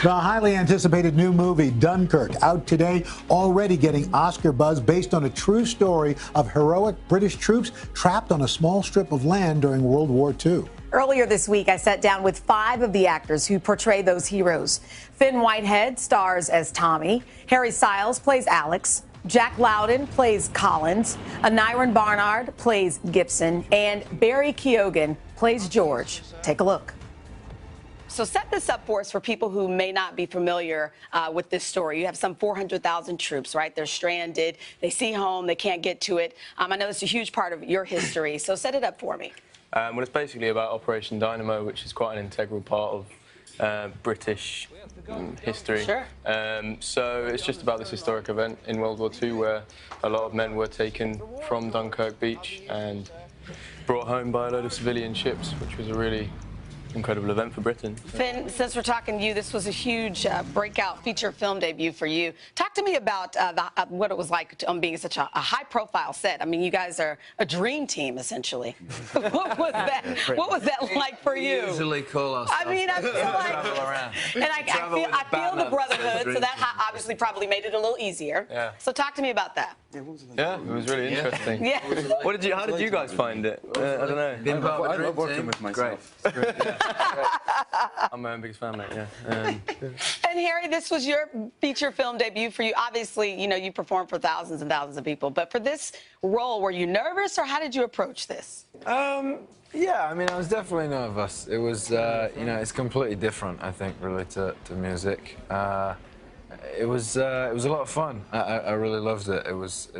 The highly anticipated new movie, Dunkirk, out today, already getting Oscar buzz based on a true story of heroic British troops trapped on a small strip of land during World War II. Earlier this week, I sat down with 5 of the actors who portray those heroes. Finn Whitehead stars as Tommy. Harry Styles plays Alex. Jack Loudon plays Collins. Aniron Barnard plays Gibson. And Barry Keoghan plays George. Take a look. So set this up for us for people who may not be familiar with this story. You have some 400,000 troops, right? They're stranded. They see home. They can't get to it. I know it's a huge part of your history. So set it up for me. Well, it's basically about Operation Dynamo, which is quite an integral part of British history. Sure. So it's just about this historic event in World War II where a lot of men were taken from Dunkirk beach and brought home by a load of civilian ships, which was a really incredible event for Britain. Finn, since we're talking to you, this was a huge breakout feature film debut for you. Talk to me about what it was like being such a high-profile set. I mean, you guys are a dream team, essentially. What was that? What was that like for you? We usually call ourselves. I mean, I feel like, and I feel the brotherhood, so that obviously probably made it a little easier. Yeah. So talk to me about that. Yeah, it was really interesting. Yeah. How did you guys find it? I don't know. Been part of I the love dream working team. with myself. Great. I'm my own biggest fan, mate, yeah. And Harry, this was your feature film debut for you. Obviously, you know, you performed for thousands and thousands of people. But for this role, were you nervous, or how did you approach this? Yeah, I mean, I was definitely nervous. It was, you know, it's completely different, I think, really, to music. It was a lot of fun. I really loved it. It was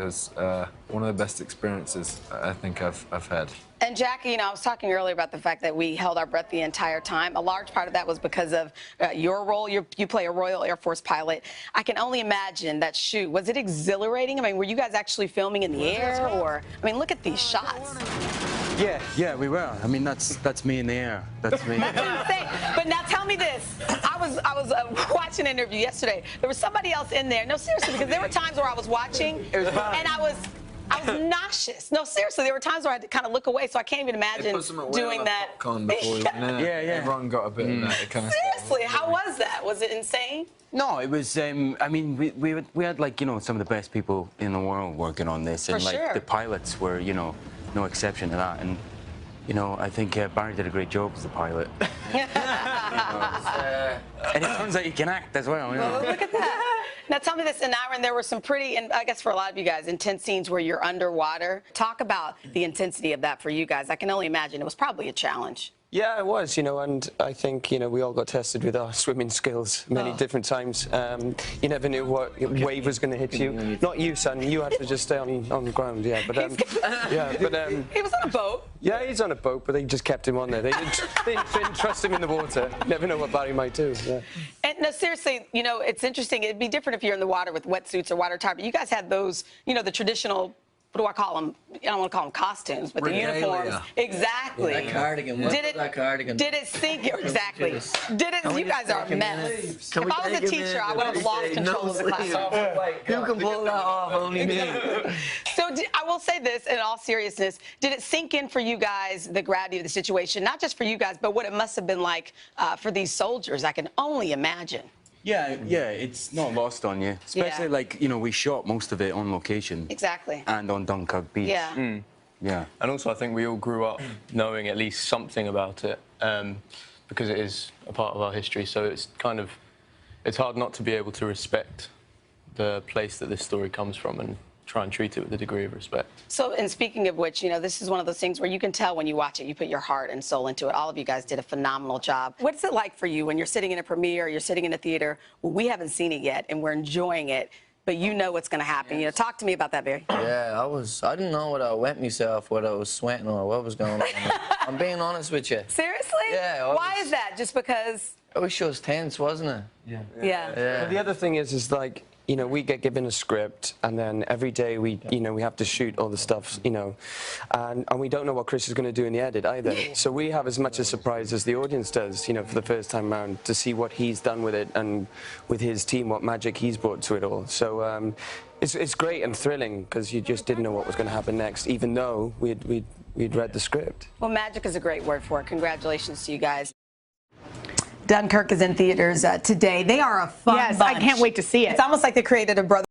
one of the best experiences I think I've had. And Jackie, you know, I was talking earlier about the fact that we held our breath the entire time. A large part of that was because of your role. You play a Royal Air Force pilot. I can only imagine that shoot. Was it exhilarating? I mean, were you guys actually filming in the air, or? I mean, look at these shots. Yeah, we were. I mean, that's me in the air. That's me. That's insane. But now tell me this. I was watching an interview yesterday. There was somebody else in there. No, seriously, because there were times where I was watching and I was nauseous. No, seriously, there were times where I had to kind of look away, so I can't even imagine doing that. Before yeah. Everyone got a bit of that. Kind of seriously, how was that? Was it insane? No, it was. I mean, we had, like, you know, some of the best people in the world working on this, and like the pilots were, you know, no exception to that. And you know, I think Barry did a great job as the pilot. And it turns out he can act as well. You know? Well, look at that. Now tell me this, and Aaron, there were some pretty, and I guess for a lot of you guys, intense scenes where you're underwater. Talk about the intensity of that for you guys. I can only imagine it was probably a challenge. Yeah, it was, you know, and I think, you know, we all got tested with our swimming skills many different times. You never knew what wave was going to hit you. Not you, son. You had to just stay on the ground, yeah. But he was on a boat. Yeah, he's on a boat, but they just kept him on there. They didn't trust him in the water. Never know what Barry might do. Yeah. And no, seriously, you know, it's interesting. It'd be different if you're in the water with wetsuits or water top. But you guys had those, you know, the traditional. What do I call them? I don't want to call them costumes, but the uniforms. Exactly. That cardigan. That cardigan. Did it sink? Exactly. Did it? You guys are a mess. If I was a teacher, I would have lost control of the class. Who can pull that off? Only me. So I will say this in all seriousness. Did it sink in for you guys, the gravity of the situation? Not just for you guys, but what it must have been like for these soldiers. I can only imagine. Yeah, it's not lost on you. Especially, like, you know, we shot most of it on location. Exactly. And on Dunkirk Beach. Yeah. Yeah. And also, I think we all grew up knowing at least something about it, because it is a part of our history. So it's it's hard not to be able to respect the place that this story comes from and try and treat it with a degree of respect. So, and speaking of which, you know, this is one of those things where you can tell when you watch it, you put your heart and soul into it. All of you guys did a phenomenal job. What's it like for you when you're sitting in a premiere, you're sitting in a theater? Well, we haven't seen it yet, and we're enjoying it, but you know what's going to happen. You know, talk to me about that, Barry. Yeah, I didn't know what I wet myself, whether I was sweating or what was going on. I'm being honest with you. Seriously? Yeah. Why is that? Just because? It was just tense, wasn't it? Yeah. Well, the other thing is like, you know, we get given a script, and then every day we have to shoot all the stuff, you know, and we don't know what Chris is going to do in the edit either. So we have as much a surprise as the audience does, you know, for the first time around, to see what he's done with it and with his team, what magic he's brought to it all. So it's great and thrilling because you just didn't know what was going to happen next, even though we'd read the script. Well, magic is a great word for it. Congratulations to you guys. Dunkirk is in theaters today. They are a fun bunch. I can't wait to see it. It's almost like they created a brother.